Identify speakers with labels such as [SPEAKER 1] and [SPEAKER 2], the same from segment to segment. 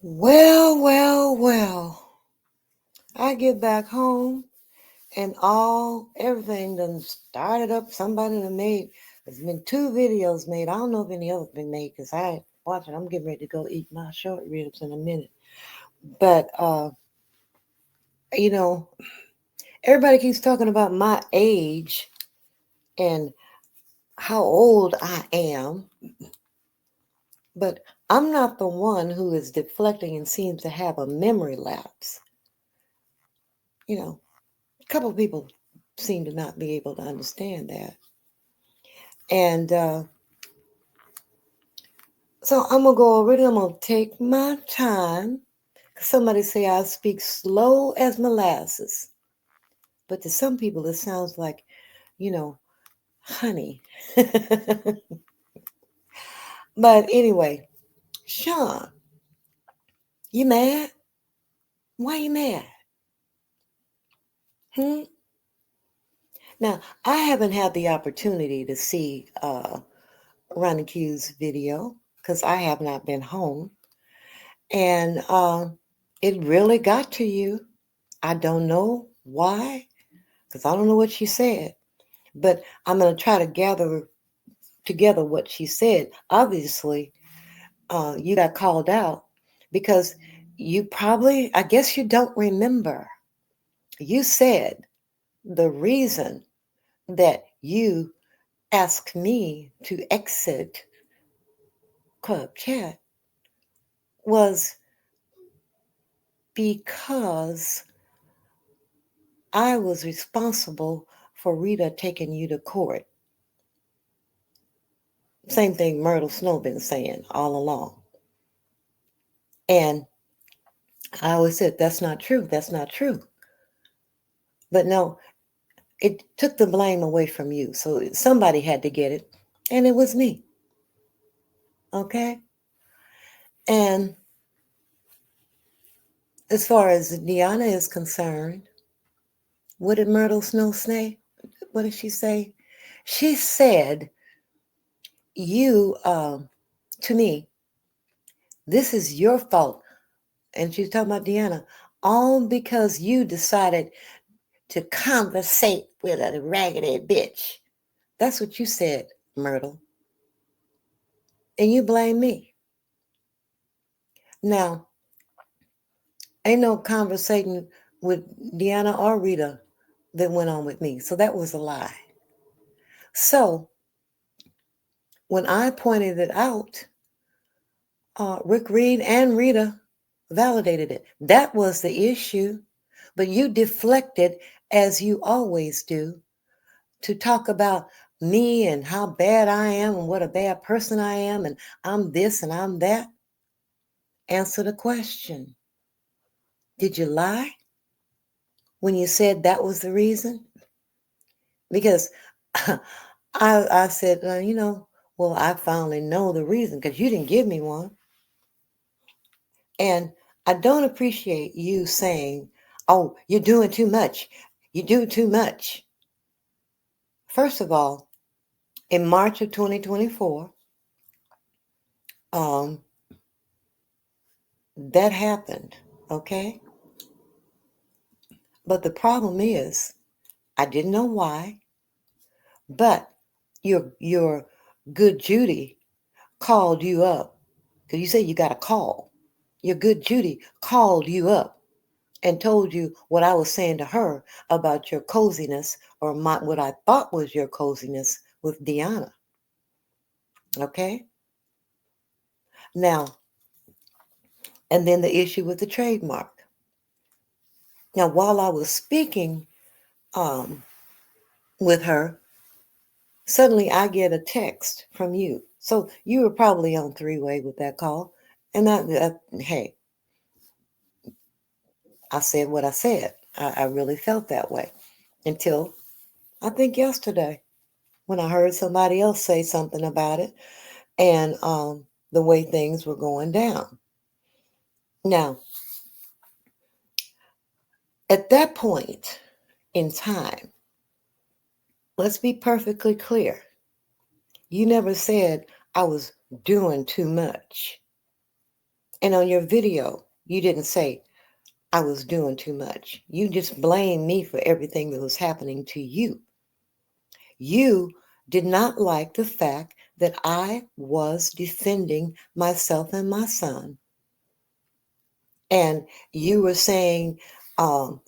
[SPEAKER 1] Well. I get back home and everything done started up. Somebody done made, there's been two videos made. I don't know if any others been made because I ain't watching. I'm getting ready to go eat my short ribs in a minute. But, you know, everybody keeps talking about my age and how old I am. But I'm not the one who is deflecting and seems to have a memory lapse. A couple of people seem to not be able to understand that. And so I'm gonna go over it. I'm gonna take my time. Somebody say I speak slow as molasses, but to some people it sounds like, you know, honey. But anyway, Sean, you mad? Why you mad? Hmm? Now I haven't had the opportunity to see Ronnie Q's video because I have not been home, and it really got to you. I don't know why, because I don't know what she said. But I'm going to try to gather together what she said. Obviously, you got called out because you probably, I guess you don't remember. You said the reason that you asked me to exit Club Chat was because I was responsible for Rita taking you to court. Same thing Myrtle Snow been saying all along. And I always said, that's not true. That's not true. But no, it took the blame away from you. So somebody had to get it. And it was me. Okay. And as far as Deanna is concerned, what did Myrtle Snow say? What did she say? She said, you, to me, this is your fault. And she's talking about Deanna, all because you decided to conversate with a raggedy bitch. That's what you said, Myrtle. And you blame me. Now, ain't no conversation with Deanna or Rita that went on with me. So that was a lie. So when I pointed it out, Rick Reed and Rita validated it. That was the issue. But you deflected, as you always do, to talk about me and how bad I am and what a bad person I am and I'm this and I'm that. Answer the question. Did you lie when you said that was the reason? Because I said, well, I finally know the reason because you didn't give me one. And I don't appreciate you saying, oh, you're doing too much. You do too much. First of all, in March of 2024, um, that happened, okay? But the problem is, I didn't know why, but your good Judy called you up because you said you got a call. Your good Judy called you up and told you what I was saying to her about your coziness or what I thought was your coziness with Deanna. Okay? Now, and then the issue with the trademark. Now, while I was speaking um, with her, suddenly I get a text from you. So you were probably on three-way with that call. And hey, I said what I said. I really felt that way until I think yesterday when I heard somebody else say something about it and the way things were going down. Now, at that point in time, let's be perfectly clear. You never said I was doing too much. And on your video, you didn't say, I was doing too much. You just blamed me for everything that was happening to you. You did not like the fact that I was defending myself and my son. And you were saying, I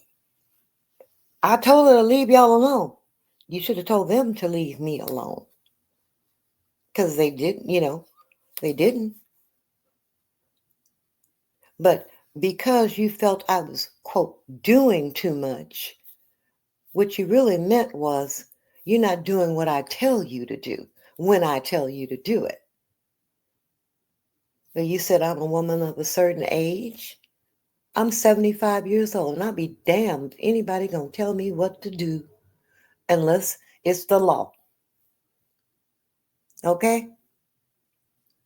[SPEAKER 1] told her to leave y'all alone. You should have told them to leave me alone. Because they didn't, they didn't. But because you felt I was, quote, doing too much, what you really meant was you're not doing what I tell you to do when I tell you to do it. But you said I'm a woman of a certain age. I'm 75 years old, and I'll be damned anybody gonna tell me what to do unless it's the law. Okay?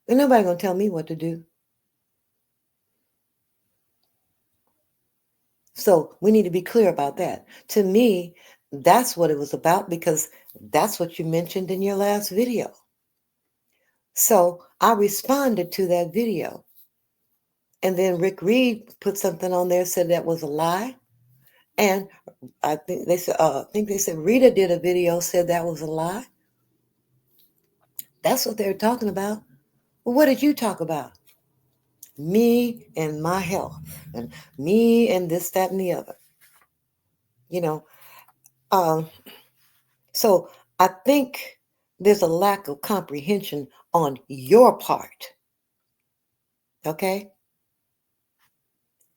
[SPEAKER 1] Ain't nobody gonna tell me what to do. So we need to be clear about that. To me, that's what it was about because that's what you mentioned in your last video. So I responded to that video. And then Rick Reed put something on there, said that was a lie. And I think they said Rita did a video, said that was a lie. That's what they're talking about. Well, what did you talk about? Me and my health, and me and this, that, and the other. So I think there's a lack of comprehension on your part. Okay?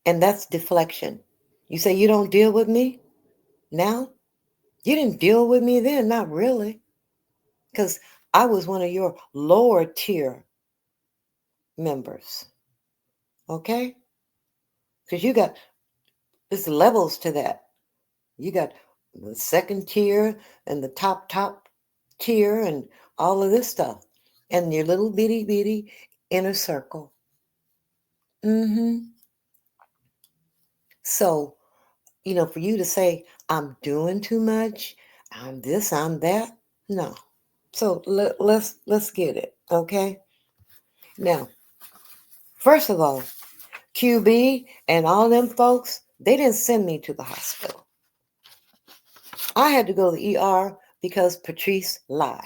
[SPEAKER 1] And that's deflection. You say you don't deal with me now? You didn't deal with me then, not really. Because I was one of your lower tier members. Okay? Because there's levels to that. You got the second tier and the top tier and all of this stuff. And your little bitty inner circle. So, for you to say, I'm doing too much, I'm this, I'm that, no. So let's get it, okay? Now, first of all, QB and all them folks, they didn't send me to the hospital. I had to go to the ER because Patrice lied.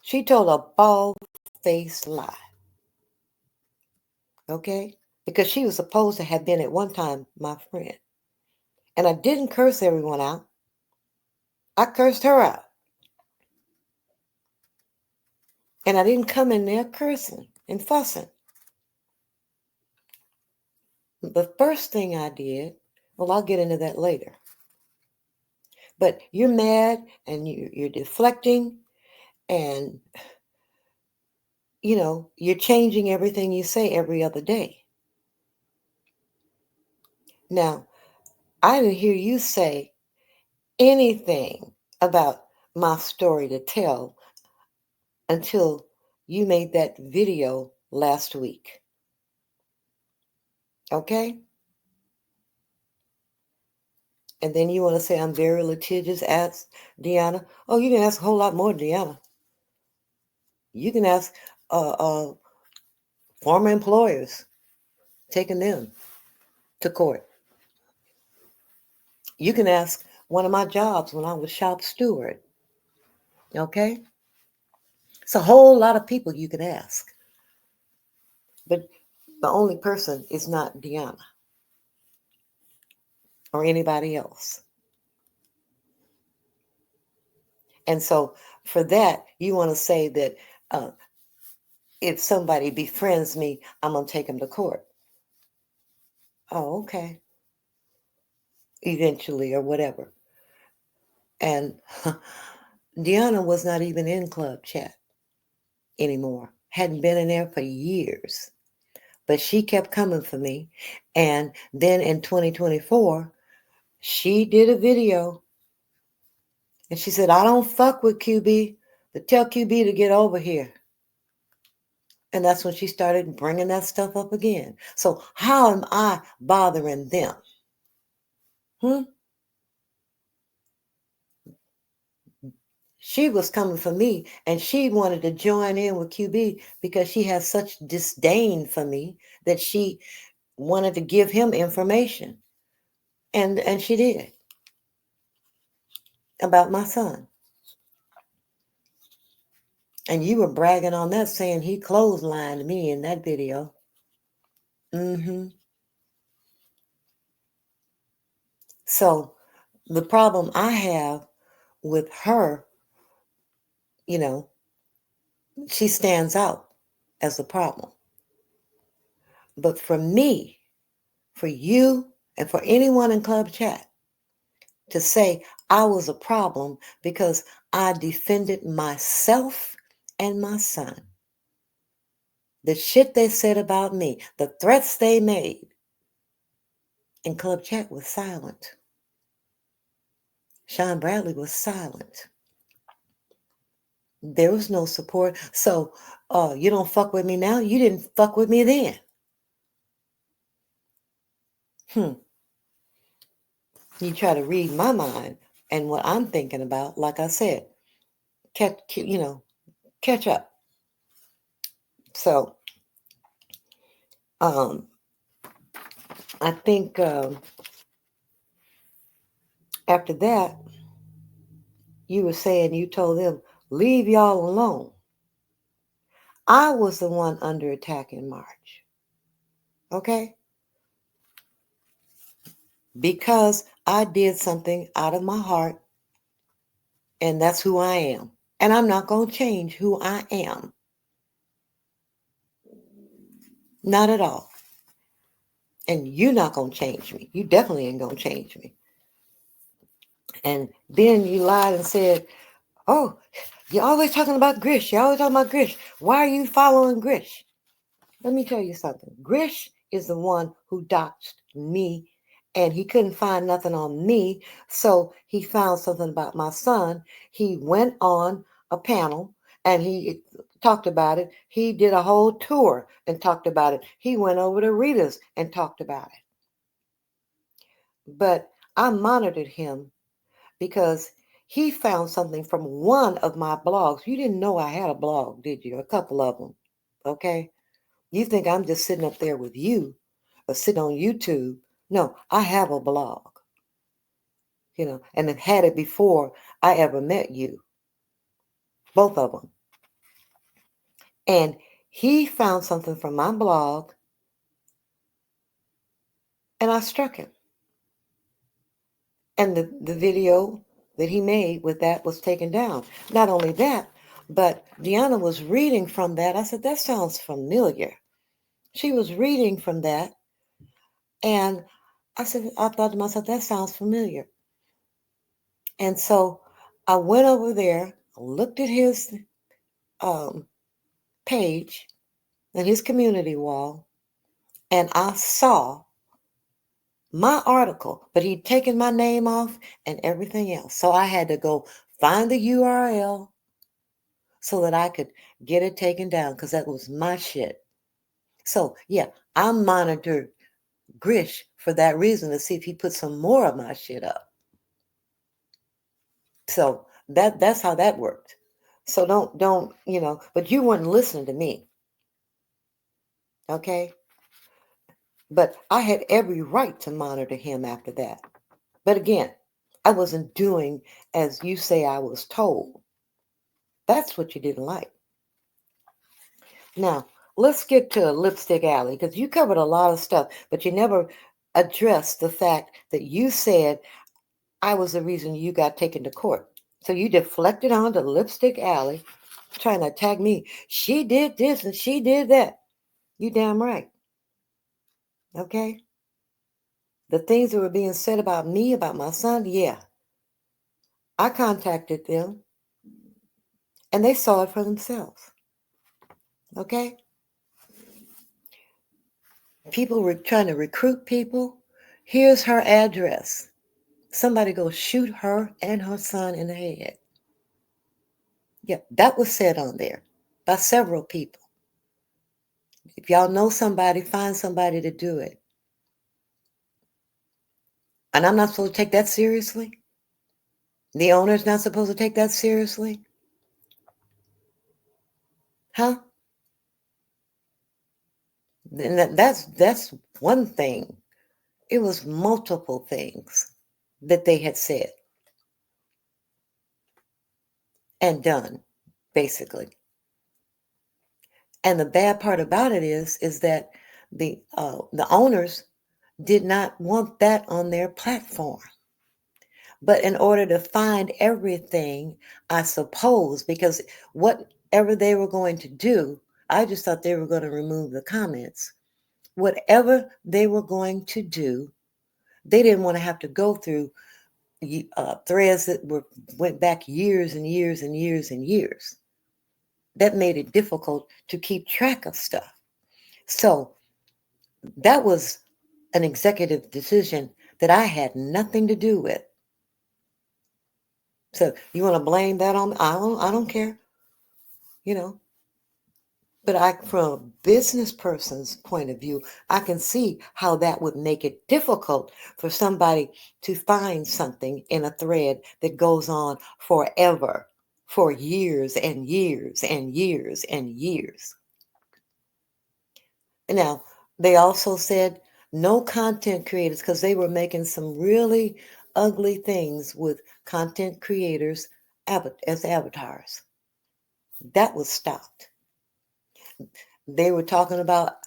[SPEAKER 1] She told a bald-faced lie. Okay? Because she was supposed to have been at one time my friend. And I didn't curse everyone out. I cursed her out. And I didn't come in there cursing and fussing. The first thing I did, well, I'll get into that later. But you're mad and you're deflecting and, you're changing everything you say every other day. Now, I didn't hear you say anything about my story to tell until you made that video last week. Okay? And then you want to say I'm very litigious, ask Deanna. Oh, you can ask a whole lot more, Deanna. You can ask former employers, taking them to court. You can ask one of my jobs when I was shop steward. Okay? It's a whole lot of people you can ask. But the only person is not Deanna or anybody else. And so for that, you want to say that if somebody befriends me, I'm going to take them to court. Oh, okay. Eventually or whatever. And Deanna was not even in club chat anymore. Hadn't been in there for years. But she kept coming for me. And then in 2024, she did a video. And she said, I don't fuck with QB, but tell QB to get over here. And that's when she started bringing that stuff up again. So how am I bothering them? She was coming for me, and she wanted to join in with QB because she has such disdain for me that she wanted to give him information. And she did, about my son. And you were bragging on that, saying he clotheslined me in that video. Mm-hmm. So the problem I have with her, she stands out as a problem. But for me, for you, and for anyone in Club Chat to say I was a problem because I defended myself and my son, the shit they said about me, the threats they made, and Club Chat was silent. Sean Bradley was silent. There was no support. So, you don't fuck with me now? You didn't fuck with me then. You try to read my mind and what I'm thinking about, like I said, catch up. So, I think after that, you were saying you told them, leave y'all alone. I was the one under attack in March. Okay? Because I did something out of my heart, and that's who I am. And I'm not going to change who I am. Not at all. And you're not going to change me. You definitely ain't going to change me. And then you lied and said, oh, you're always talking about Grish. You're always talking about Grish. Why are you following Grish? Let me tell you something. Grish is the one who doxed me, and he couldn't find nothing on me, so he found something about my son. He went on a panel, and he talked about it. He did a whole tour and talked about it. He went over to Rita's and talked about it. But I monitored him because he found something from one of my blogs. You didn't know I had a blog, did you? A couple of them, okay? You think I'm just sitting up there with you or sitting on YouTube. No, I have a blog, and have had it before I ever met you, both of them. And he found something from my blog, and I struck him. And the video that he made with that was taken down. Not only that, but Deanna was reading from that. I said, that sounds familiar. She was reading from that. And I thought to myself, that sounds familiar. And so I went over there, looked at his page and his community wall, and I saw my article, but he'd taken my name off and everything else. So I had to go find the URL so that I could get it taken down because that was my shit. So yeah, I monitored Grish for that reason, to see if he put some more of my shit up. So that's how that worked. So don't but you weren't listening to me. Okay? But I had every right to monitor him after that. But again, I wasn't doing as you say I was told. That's what you didn't like. Now, let's get to Lipstick Alley, because you covered a lot of stuff, but you never addressed the fact that you said I was the reason you got taken to court. So you deflected onto Lipstick Alley, trying to attack me. She did this and she did that. You damn right. Okay? The things that were being said about me, about my son, yeah. I contacted them, and they saw it for themselves. Okay? People were trying to recruit people. Here's her address. Somebody go shoot her and her son in the head. Yeah, that was said on there by several people. If y'all know somebody, find somebody to do it. And I'm not supposed to take that seriously? The owner's not supposed to take that seriously? Huh? And that's one thing. It was multiple things that they had said and done, basically. And the bad part about it is that the owners did not want that on their platform. But in order to find everything, I suppose, because whatever they were going to do, I just thought they were going to remove the comments. Whatever they were going to do, they didn't want to have to go through threads that went back years and years and years and years. That made it difficult to keep track of stuff. So that was an executive decision that I had nothing to do with. So you want to blame that on me? I don't care, you know. But from a business person's point of view, I can see how that would make it difficult for somebody to find something in a thread that goes on forever, for years and years and years and years. Now, they also said no content creators, because they were making some really ugly things with content creators as avatars. That was stopped. They were talking about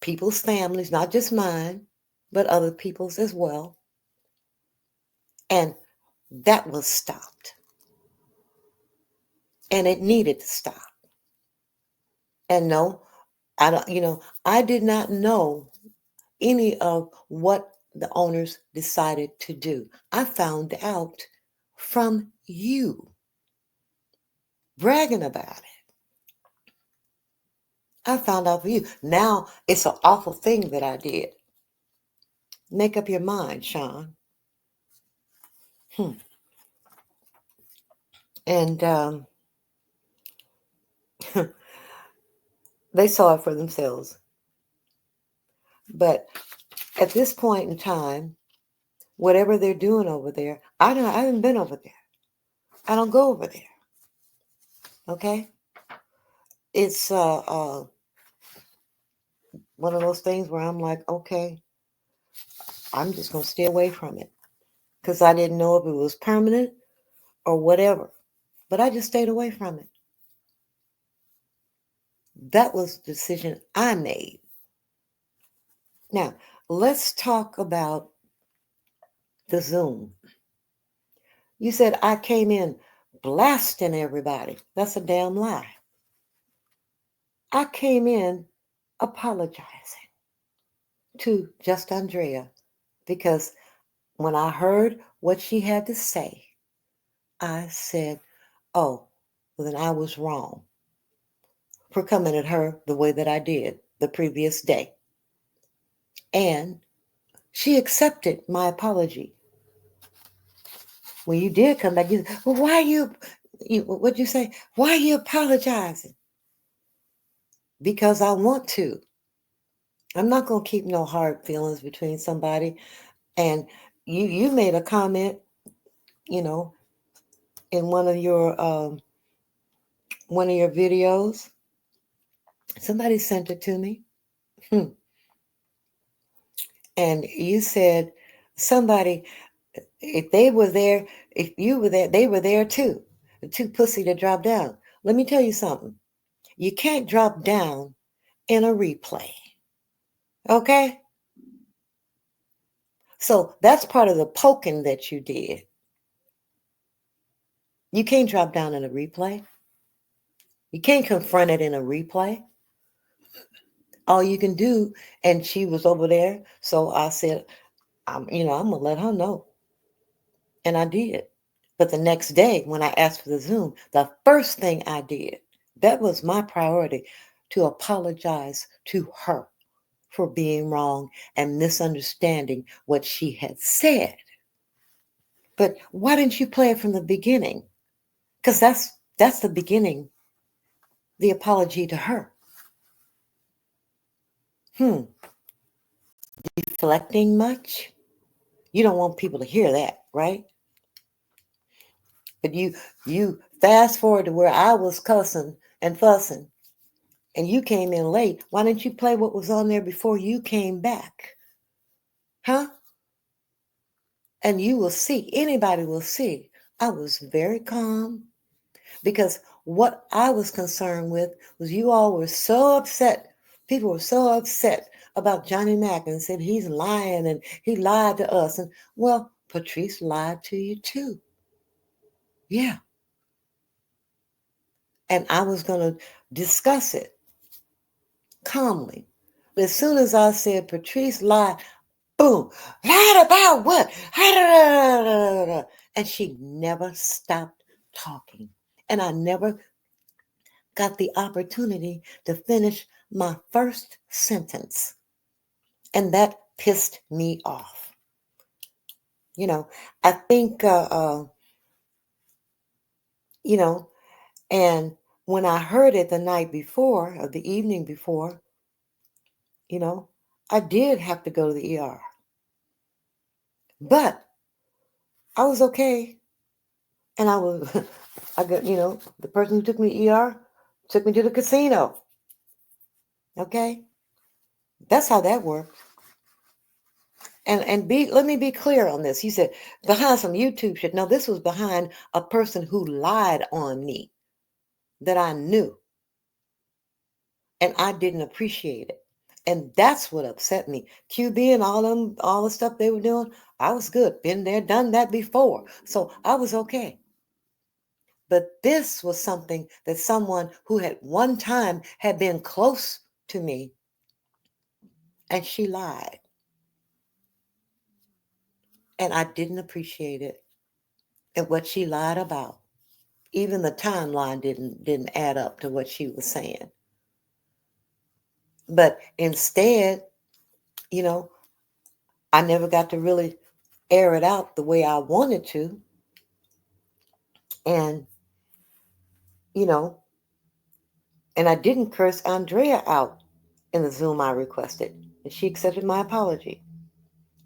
[SPEAKER 1] people's families, not just mine, but other people's as well. And that was stopped. And it needed to stop. And no, I did not know any of what the owners decided to do. I found out from you bragging about it. I found out from you. Now it's an awful thing that I did. Make up your mind, Sean. And they saw it for themselves. But at this point in time, whatever they're doing over there, I haven't been over there. I don't go over there. Okay? It's one of those things where I'm like, okay, I'm just gonna stay away from it. Because I didn't know if it was permanent or whatever. But I just stayed away from it. That was the decision I made. Now, let's talk about the Zoom. You said I came in blasting everybody. That's a damn lie. I came in apologizing to just Andrea because when I heard what she had to say, I said, oh, well, then I was wrong for coming at her the way that I did the previous day. And she accepted my apology. When you did come back, you said, well, why what'd you say? Why are you apologizing? Because I want to. I'm not going to keep no hard feelings between somebody. And you made a comment, in one of your videos. Somebody sent it to me. And you said somebody, if they were there, if you were there, they were there too. Too pussy to drop down. Let me tell you something. You can't drop down in a replay. Okay? So that's part of the poking that you did. You can't drop down in a replay. You can't confront it in a replay. All you can do, and she was over there, so I said, I'm gonna let her know. And I did. But the next day, when I asked for the Zoom, the first thing I did, that was my priority, to apologize to her for being wrong and misunderstanding what she had said. But why didn't you play it from the beginning? Because that's the beginning, the apology to her. Deflecting much? You don't want people to hear that, right? But you fast forward to where I was cussing and fussing, and you came in late. Why didn't you play what was on there before you came back? Huh? And you will see, anybody will see, I was very calm because what I was concerned with was you all were so upset. People were so upset about Johnny Mack and said he's lying and he lied to us. And well, Patrice lied to you too. Yeah. And I was going to discuss it calmly. But as soon as I said Patrice lied, boom, lied about what? And she never stopped talking. And I never got the opportunity to finish my first sentence. And that pissed me off. You know, I think, you know, and when I heard it the night before or the evening before, you know, I did have to go to the ER. But I was okay. And I was, I got, the person who took me ER took me to the casino. Okay? That's how that works. And let me be clear on this. You said behind some YouTube shit. No, this was behind a person who lied on me that I knew. And I didn't appreciate it. And that's what upset me. QB and all the stuff they were doing, I was good. Been there, done that before. So I was okay. But this was something that someone who had one time had been close to me, and she lied. And I didn't appreciate it and what she lied about. Even the timeline didn't add up to what she was saying. But instead, you know, I never got to really air it out the way I wanted to. And, you know, and I didn't curse Andrea out in the Zoom I requested. And she accepted my apology.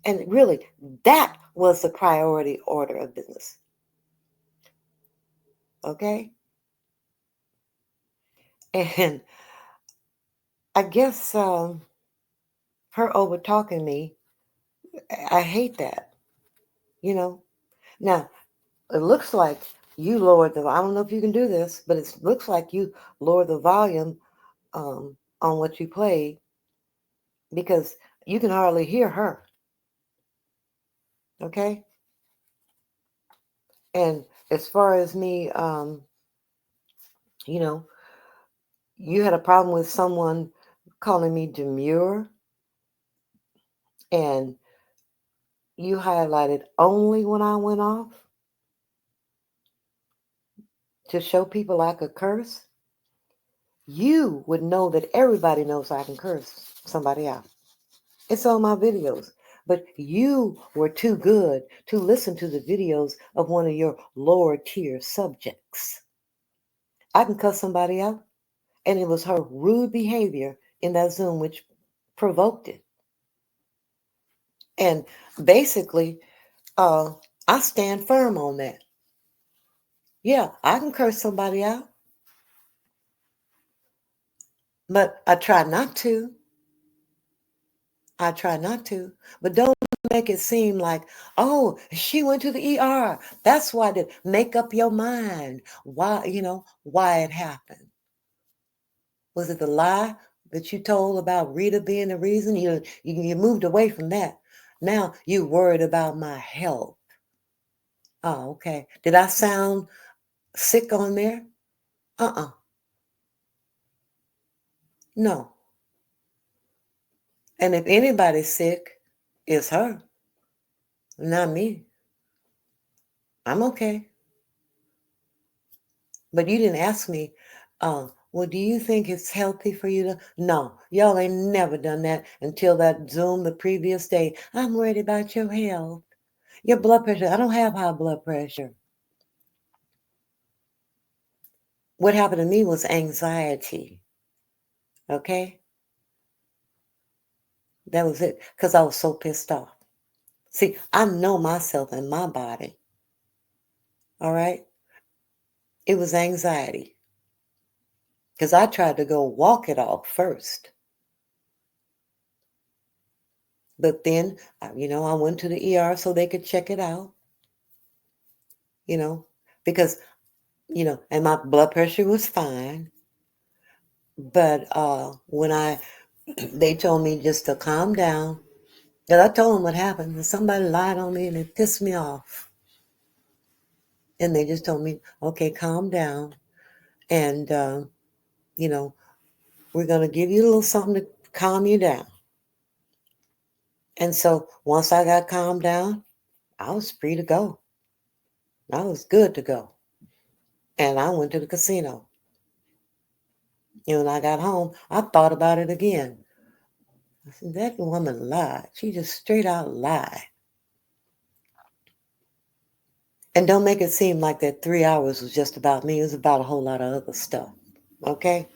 [SPEAKER 1] And really, that was the priority order of business. Okay? And I guess her over talking me, I hate that, you know. Now, it looks like you lowered the, I don't know if you can do this, but it looks like you lowered the volume on what you played because you can hardly hear her. Okay? And as far as me, you know, you had a problem with someone calling me demure, and you highlighted only when I went off to show people I could curse. You would know that everybody knows I can curse somebody out. It's on my videos. But you were too good to listen to the videos of one of your lower tier subjects. I can cuss somebody out, and it was her rude behavior in that Zoom which provoked it. And basically, I stand firm on that. Yeah, I can curse somebody out, but I try not to. I try not to. But don't make it seem like, oh, she went to the ER. That's why to make up your mind why, why it happened. Was it the lie that you told about Rita being the reason? You moved away from that. Now you worried about my health. Oh, okay. Did I sound sick on there? Uh-uh. No. And if anybody's sick, it's her, not me. I'm okay. But you didn't ask me, well, do you think it's healthy for you to? No, y'all ain't never done that until that Zoom the previous day. I'm worried about your health, your blood pressure. I don't have high blood pressure. What happened to me was anxiety. Okay? That was it. Because I was so pissed off. See, I know myself and my body. All right? It was anxiety. Because I tried to go walk it off first. But then, I went to the ER so they could check it out, you know, because, and my blood pressure was fine. But they told me just to calm down. And I told them what happened. And somebody lied on me and it pissed me off. And they just told me, okay, calm down. And, you know, we're going to give you a little something to calm you down. And so once I got calmed down, I was free to go. I was good to go. And I went to the casino. And when I got home, I thought about it again. I said, that woman lied. She just straight out lied. And don't make it seem like that 3 hours was just about me. It was about a whole lot of other stuff. Okay?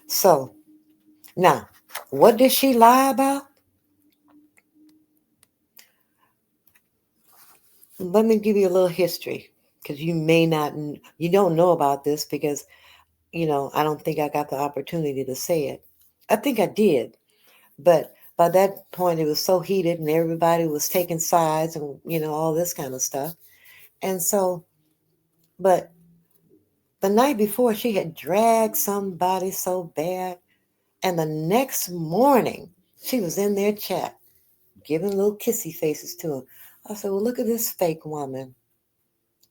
[SPEAKER 1] So, now, what did she lie about? Let me give you a little history because you don't know about this because, I don't think I got the opportunity to say it. I think I did, but by that point it was so heated and everybody was taking sides and, all this kind of stuff. And so, but the night before she had dragged somebody so bad, and the next morning she was in their chat giving little kissy faces to him. I said, well, look at this fake woman.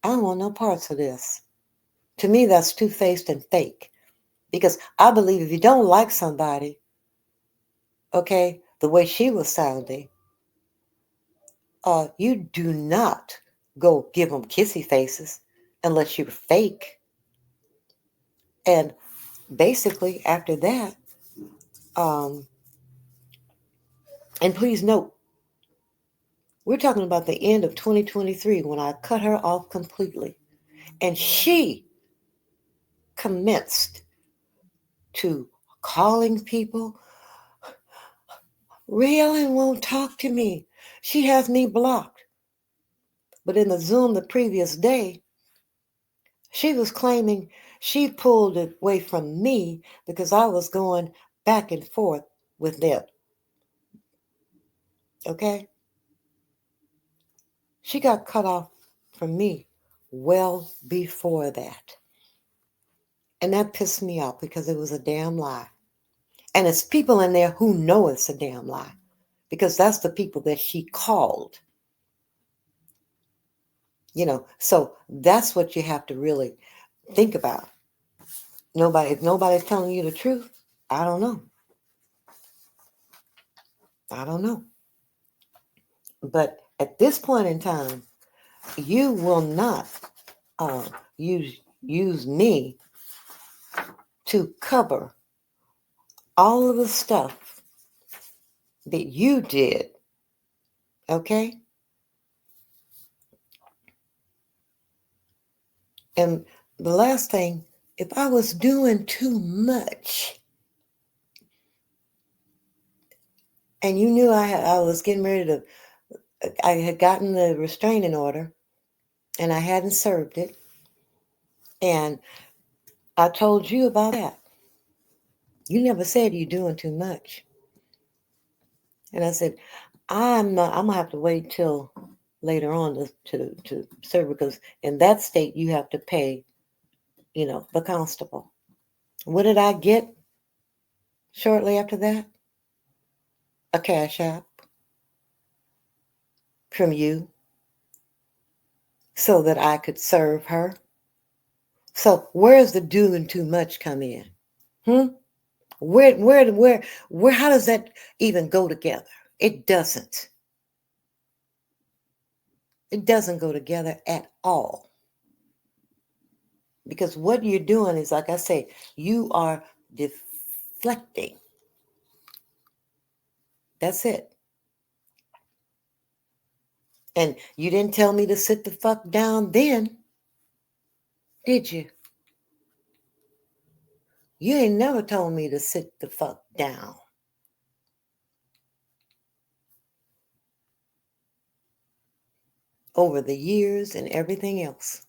[SPEAKER 1] I don't want no parts of this. To me, that's two-faced and fake. Because I believe if you don't like somebody, okay, the way she was sounding, you do not go give them kissy faces unless you're fake. And basically, after that, um, and please note, we're talking about the end of 2023 when I cut her off completely. And she commenced to calling people. Rayellen won't talk to me. She has me blocked. But in the Zoom the previous day, she was claiming she pulled it away from me because I was going back and forth with them. Okay? She got cut off from me well before that. And that pissed me off because it was a damn lie. And it's people in there who know it's a damn lie because that's the people that she called. So that's what you have to really think about. If nobody's telling you the truth, I don't know. I don't know. But at this point in time, you will not use me to cover all of the stuff that you did. Okay? And the last thing, if I was doing too much, and you knew I was getting ready to, I had gotten the restraining order, and I hadn't served it, and I told you about that. You never said you're doing too much. And I said, I'm gonna have to wait till later on to serve because in that state you have to pay, the constable. What did I get shortly after that? A cash app from you so that I could serve her. So where's the doing too much come in? Where how does that even go together? It doesn't. It doesn't go together at all. Because what you're doing is, like I say, you are deflecting. That's it. And you didn't tell me to sit the fuck down then, did you? You ain't never told me to sit the fuck down. Over the years and everything else.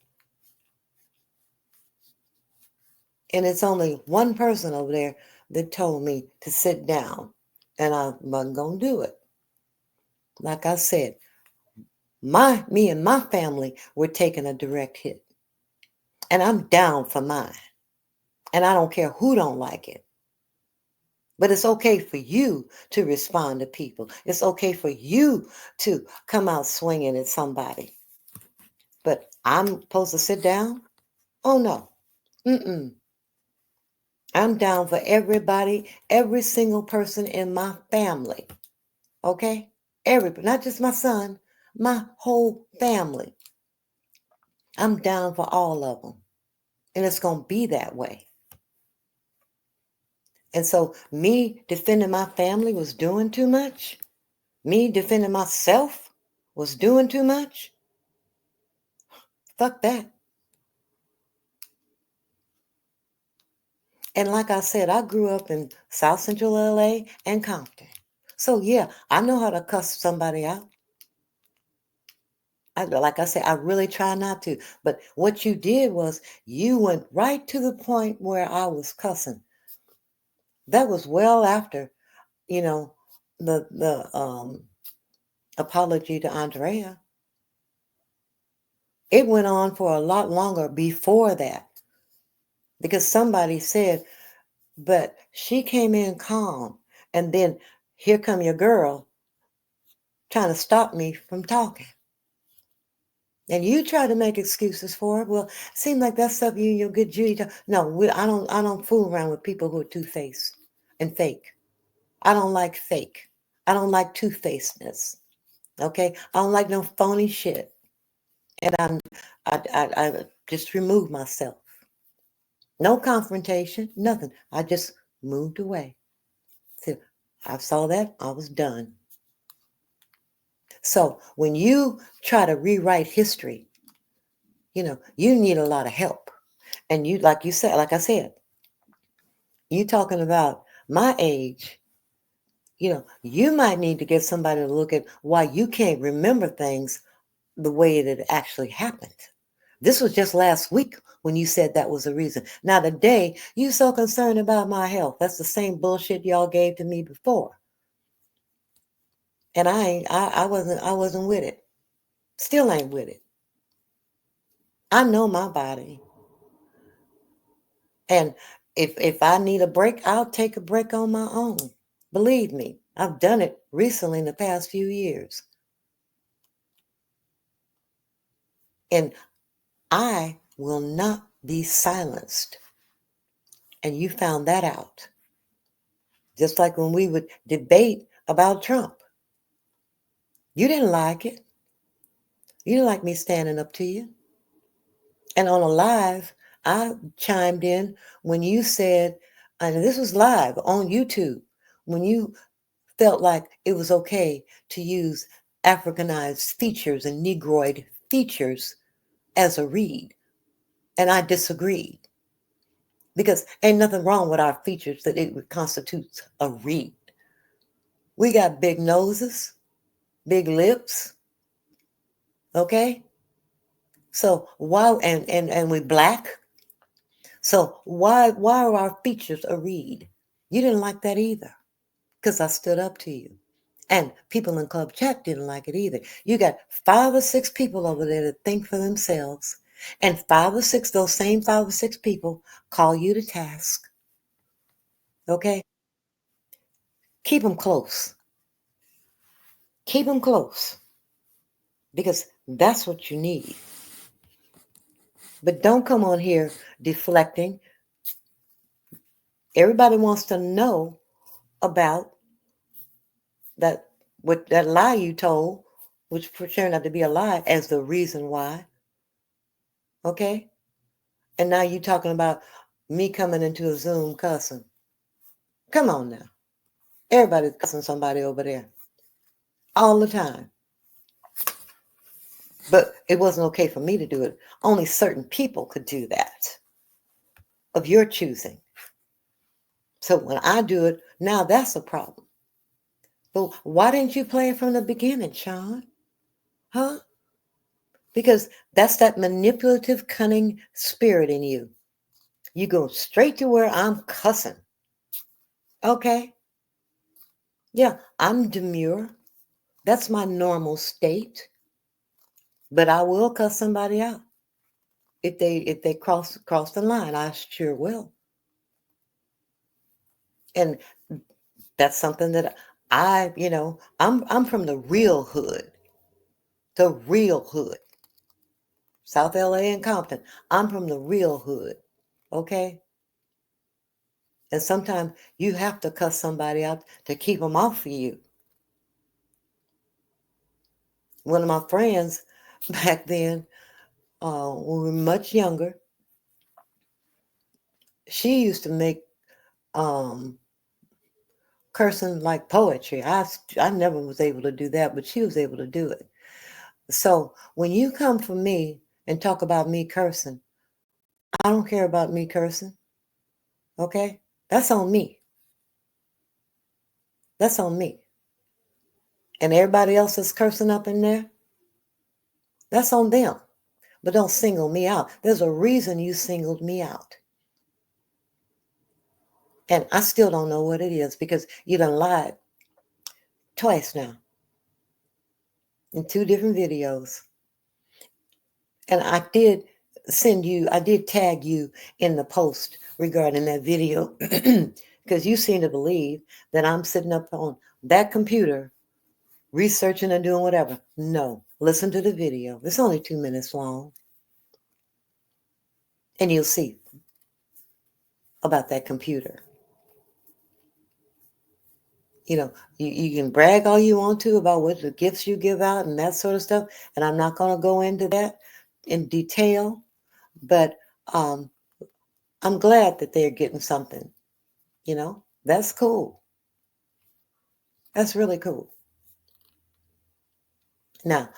[SPEAKER 1] And it's only one person over there that told me to sit down, and I wasn't going to do it. Like I said, me and my family were taking a direct hit. And I'm down for mine. And I don't care who don't like it. But it's okay for you to respond to people. It's okay for you to come out swinging at somebody. But I'm supposed to sit down? Oh, no. Mm-mm. I'm down for everybody, every single person in my family. Okay? Everybody, not just my son, my whole family. I'm down for all of them. And it's going to be that way. And so me defending my family was doing too much. Me defending myself was doing too much. Fuck that. And like I said, I grew up in South Central LA and Compton. So yeah, I know how to cuss somebody out. Like I said, I really try not to. But what you did was you went right to the point where I was cussing. That was well after, you know, the apology to Andrea. It went on for a lot longer before that. Because somebody said, but she came in calm. And then here come your girl trying to stop me from talking. And you try to make excuses for it. Well, seems like that's stuff you and your good Judy. No, I don't fool around with people who are two-faced and fake. I don't like fake. I don't like two-facedness. Okay, I don't like no phony shit. And I just removed myself. No confrontation, nothing. I just moved away. So I saw that, I was done. So when you try to rewrite history, you need a lot of help. And you, like I said, you talking about my age, you might need to get somebody to look at why you can't remember things the way that it actually happened. This was just last week when you said that was the reason. Now today, you so concerned about my health. That's the same bullshit y'all gave to me before. And I wasn't with it. Still ain't with it. I know my body. And if I need a break, I'll take a break on my own. Believe me, I've done it recently in the past few years. And I will not be silenced. And you found that out. Just like when we would debate about Trump. You didn't like it. You didn't like me standing up to you. And on a live, I chimed in when you said, and this was live on YouTube, when you felt like it was okay to use Africanized features and Negroid features as a read. And I disagreed. Because ain't nothing wrong with our features that it constitutes a read. We got big noses, big lips, okay? So why, and we black. So why are our features a read? You didn't like that either, because I stood up to you. And people in Club Chat didn't like it either. You got 5 or 6 people over there that think for themselves. And those same 5 or 6 people call you to task. Okay? Keep them close. Keep them close. Because that's what you need. But don't come on here deflecting. Everybody wants to know about that lie you told, which turned out to be a lie, as the reason why. Okay? And now you're talking about me coming into a Zoom cussing. Come on now. Everybody's cussing somebody over there. All the time. But it wasn't okay for me to do it. Only certain people could do that. Of your choosing. So when I do it, now that's a problem. But why didn't you play it from the beginning, Sean? Huh? Because that's that manipulative, cunning spirit in you. You go straight to where I'm cussing. Okay? Yeah, I'm demure. That's my normal state. But I will cuss somebody out. If they cross the line, I sure will. And that's something that I'm from the real hood. The real hood. South LA and Compton. I'm from the real hood. Okay? And sometimes you have to cuss somebody out to keep them off of you. One of my friends back then, when we were much younger, she used to make cursing like poetry. I never was able to do that, but she was able to do it. So when you come for me and talk about me cursing, I don't care about me cursing. Okay? That's on me. That's on me. And everybody else that's cursing up in there, that's on them. But don't single me out. There's a reason you singled me out. And I still don't know what it is because you done lied twice now in 2 different videos. And I did tag you in the post regarding that video because you seem to believe that I'm sitting up on that computer researching and doing whatever. No, listen to the video. It's only 2 minutes long. And you'll see about that computer. You can brag all you want to about what the gifts you give out and that sort of stuff. And I'm not going to go into that in detail, but I'm glad that they're getting something. That's cool. That's really cool. Now,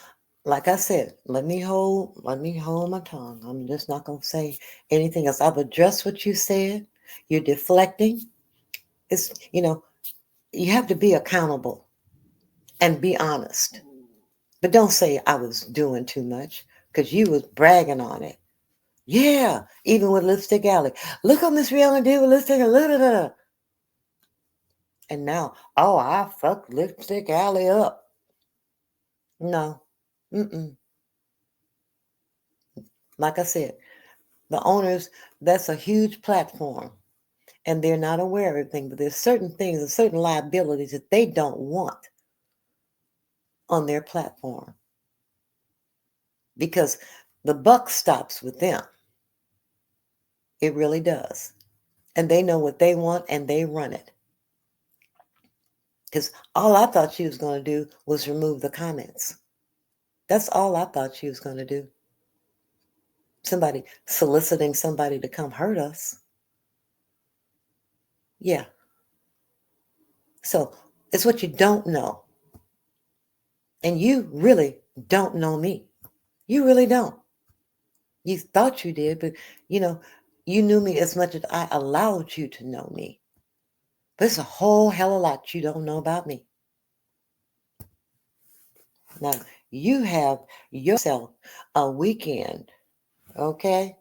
[SPEAKER 1] like I said, let me hold my tongue. I'm just not going to say anything else. I've addressed what you said. You're deflecting. It's, you have to be accountable and be honest. But don't say I was doing too much because you was bragging on it. Yeah, even with Lipstick Alley. Look what Miss Rihanna did with Lipstick Alley. And now, oh, I fucked Lipstick Alley up. No. Like I said, the owners, that's a huge platform. And they're not aware of everything, but there's certain things and certain liabilities that they don't want on their platform. Because the buck stops with them. It really does. And they know what they want and they run it. Because all I thought she was going to do was remove the comments. That's all I thought she was going to do. Somebody soliciting somebody to come hurt us. Yeah. So it's what you don't know. And you really don't know me. You really don't. You thought you did, but you knew me as much as I allowed you to know me. But there's a whole hell of a lot you don't know about me. Now, you have yourself a weekend, okay?